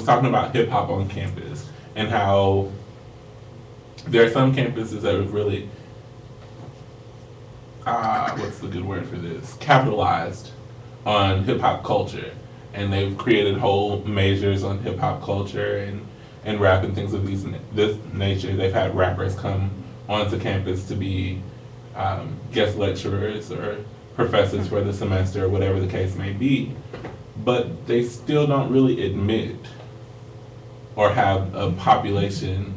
talking about hip hop on campus and how there are some campuses that have really, what's the good word for this? Capitalized on hip hop culture. And they've created whole majors on hip hop culture and rap and things of this nature. They've had rappers come onto campus to be guest lecturers or professors for the semester or whatever the case may be. But they still don't really admit or have a population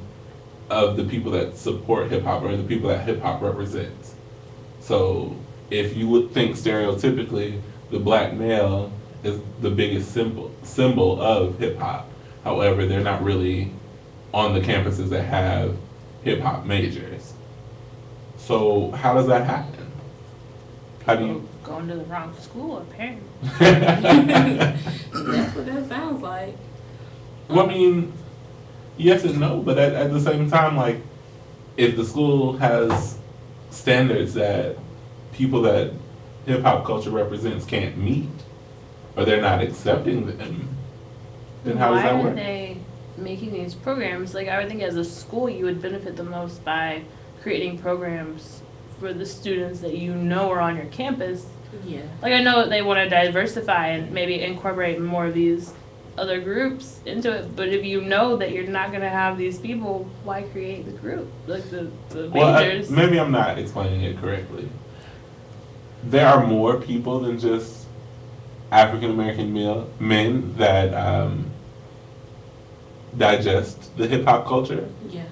of the people that support hip hop or the people that hip hop represents. So if you would think stereotypically, the black male is the biggest symbol of hip hop. However, they're not really on the campuses that have hip hop majors. So how does that happen? How do you going to the wrong school apparently? That's what that sounds like. Well, I mean, yes and no, but at the same time, like, if the school has standards that people that hip hop culture represents can't meet, or they're not accepting them, then how does that Why are work? they making these programs? Like, I would think as a school, you would benefit the most by creating programs for the students that you know are on your campus. Yeah. Like, I know they want to diversify and maybe incorporate more of these other groups into it, but if you know that you're not going to have these people, why create the group? Like, the Well, majors. maybe I'm not explaining it correctly. There are more people than just African American men that digest the hip hop culture. Yeah.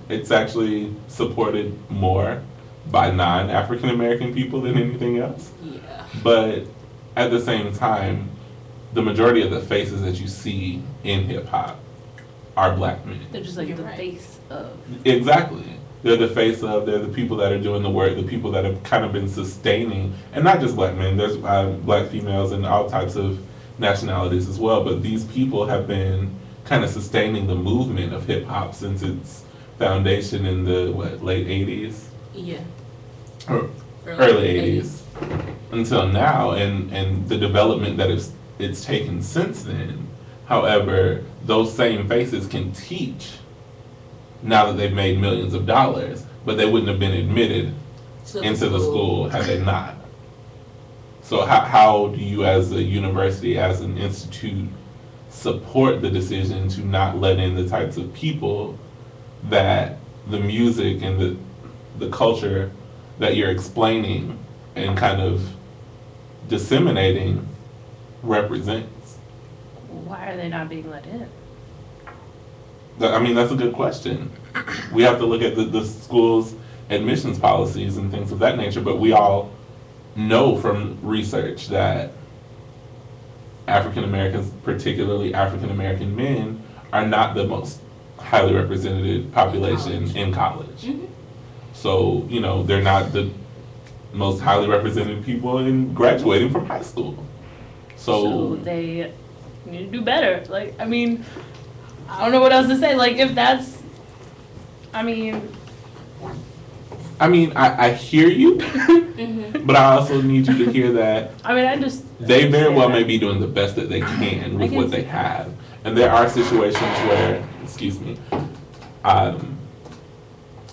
It's actually supported more by non-African American people than anything else. Yeah. But at the same time, the majority of the faces that you see in hip hop are black men. They're just like You're the right. face of. Exactly. They're the face of, they're the people that are doing the work, the people that have kind of been sustaining, and not just black men, there's black females and all types of nationalities as well, but these people have been kind of sustaining the movement of hip hop since its foundation in the, late 80s? Yeah. Or early 80s. Until now, and the development that it's taken since then. However, those same faces can teach now that they've made millions of dollars, but they wouldn't have been admitted into the school had they not. So how do you as a university, as an institute, support the decision to not let in the types of people that the music and the culture that you're explaining and kind of disseminating represents? Why are they not being let in? I mean, that's a good question. We have to look at the school's admissions policies and things of that nature, but we all know from research that African Americans, particularly African American men, are not the most highly represented population in college. Mm-hmm. So, you know, they're not the most highly represented people in graduating from high school. So they need to do better. Like, I mean, I don't know what else to say. Like, if that's, I mean, I hear you, but I also need you to hear that I mean, I just. they very well may be doing the best that they can with what they have. And there are situations where, excuse me,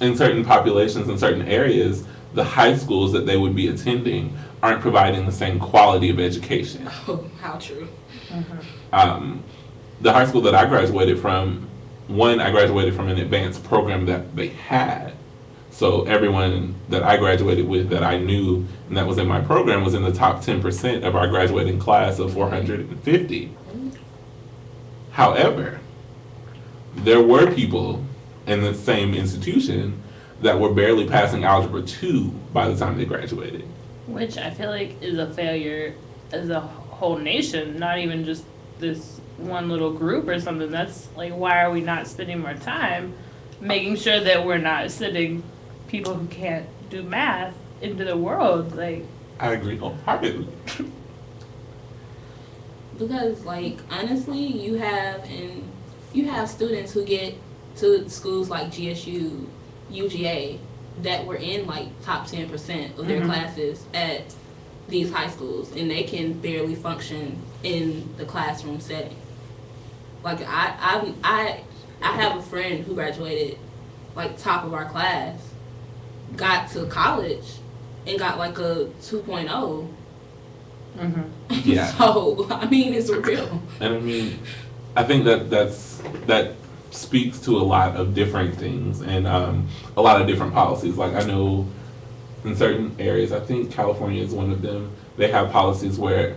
in certain populations, in certain areas, the high schools that they would be attending aren't providing the same quality of education. Oh, how true. The high school that I graduated from, I graduated from an advanced program that they had. So everyone that I graduated with that I knew and that was in my program was in the top 10% of our graduating class of 450. However, there were people in the same institution that were barely passing Algebra 2 by the time they graduated. Which I feel like is a failure as a whole nation, not even just this one little group or something. That's like, why are we not spending more time making sure that we're not sending people who can't do math into the world? Like, I agree wholeheartedly. Because, like, honestly, you have students who get to schools like GSU, UGA, that were in like top 10% of their classes at these high schools, and they can barely function in the classroom setting. Like I have a friend who graduated like top of our class, got to college, and got like a 2.0. Yeah. So I mean, it's real. And I mean, I think that speaks to a lot of different things and a lot of different policies. Like I know in certain areas, I think California is one of them. They have policies where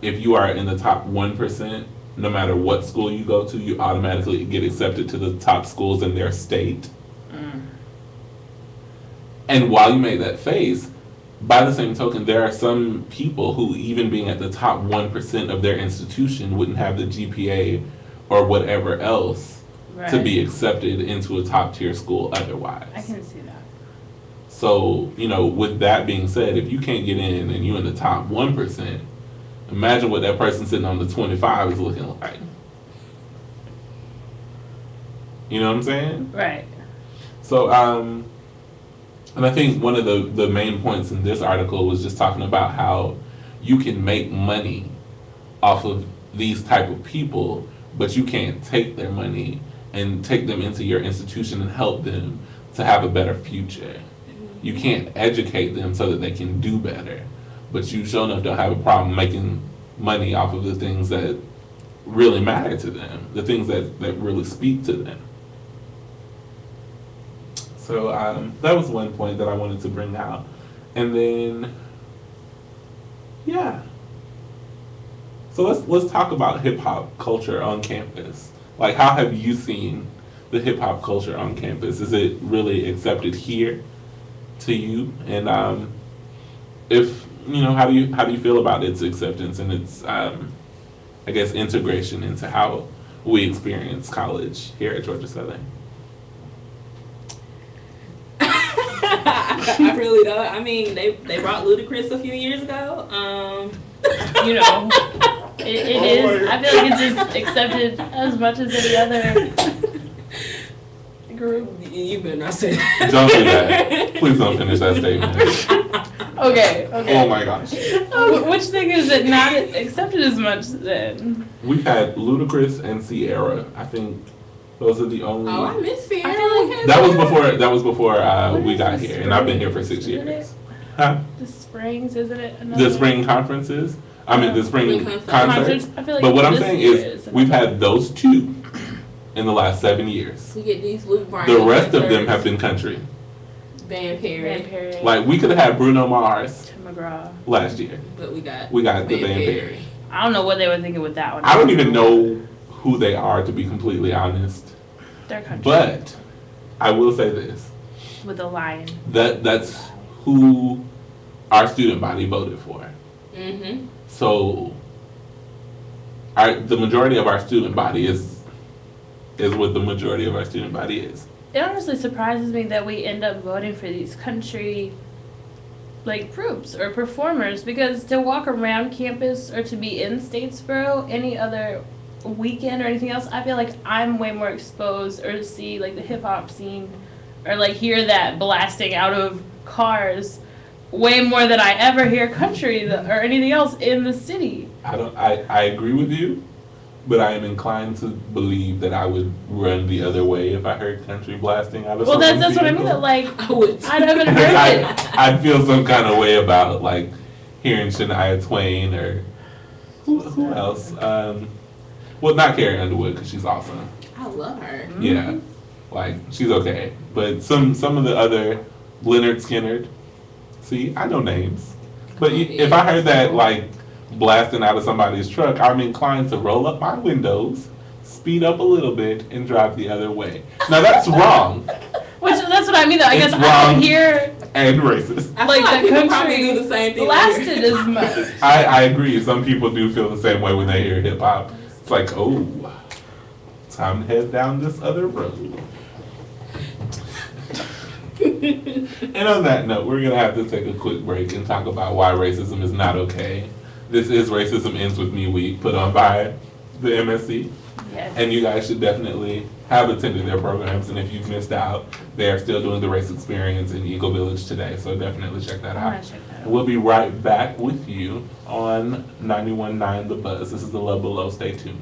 if you are in the top 1%, no matter what school you go to, you automatically get accepted to the top schools in their state. And while you make that face, by the same token, there are some people who, even being at the top 1% of their institution, wouldn't have the GPA or whatever else to be accepted into a top tier school otherwise. I can see that. So, you know, with that being said, if you can't get in and you're in the top 1%, imagine what that person sitting on the 25 is looking like. You know what I'm saying? Right. So, and I think one of the main points in this article was just talking about how you can make money off of these type of people, but you can't take their money and take them into your institution and help them to have a better future. You can't educate them so that they can do better, but you sure enough don't have a problem making money off of the things that really matter to them, the things that really speak to them. So that was one point that I wanted to bring out. And then, yeah. So let's talk about hip hop culture on campus. Like, how have you seen the hip hop culture on campus? Is it really accepted here to you? And if you know, how do you feel about its acceptance and its I guess integration into how we experience college here at Georgia Southern? I really don't. I mean, they brought Ludacris a few years ago. You know, it is. I feel like it's just accepted as much as any other group. You better not say that. Don't do that. Please don't finish that statement. Okay. Oh my gosh. Which thing is it not accepted as much then? We've had Ludacris and Ciara. I think those are the only. Oh, I miss Sierra. I feel like That was before we is got the here, and I've been here for Springs, 6 isn't years. it? Huh? The Springs, isn't it? Another The spring conferences. I mean, the spring Spring concerts. I feel like But what I'm this saying year is, we've had those two in the last 7 years. We get these Luke Bryan. The rest of them concerts. have been country. Van Perry. Van Perry, Like, we could have had Bruno Mars Tim McGraw. last year. But we got the Van Perry. I don't know what they were thinking with that one. I don't even know who they are, to be completely honest. They're country. But I will say this. With a lion. That's who our student body voted for. Mm-hmm. So the majority of our student body is what the majority of our student body is. It honestly surprises me that we end up voting for these country like groups or performers, because to walk around campus or to be in Statesboro any other weekend or anything else, I feel like I'm way more exposed or to see like the hip hop scene or like hear that blasting out of cars way more than I ever hear country or anything else in the city. I agree with you, but I am inclined to believe that I would run the other way if I heard country blasting out of Well, that's someone's what I mean. vehicle. That like I would. I haven't heard it. I'd feel some kind of way about like hearing Shania Twain or who else. Well, not Carrie Underwood because she's awesome. I love her. Yeah, like she's okay. But some of the other Leonard Skinner. See, I know names. But if I heard that like blasting out of somebody's truck, I'm inclined to roll up my windows, speed up a little bit, and drive the other way. Now that's wrong Which that's what I mean. Though I It's guess I wrong. don't hear and racist. I like feel like the people probably country do the same thing. blasted as much. I agree. Some people do feel the same way when they hear hip hop. It's like, oh, time to head down this other road. And on that note, we're gonna have to take a quick break and talk about why racism is not okay. This is Racism Ends With Me Week, put on by the MSC. Yes. And you guys should definitely have attended their programs. And if you've missed out, they are still doing the race experience in Eagle Village today. So definitely check that I'm out. gonna check that out. We'll be right back with you on 91.9 The Buzz. This is The Love Below. Stay tuned.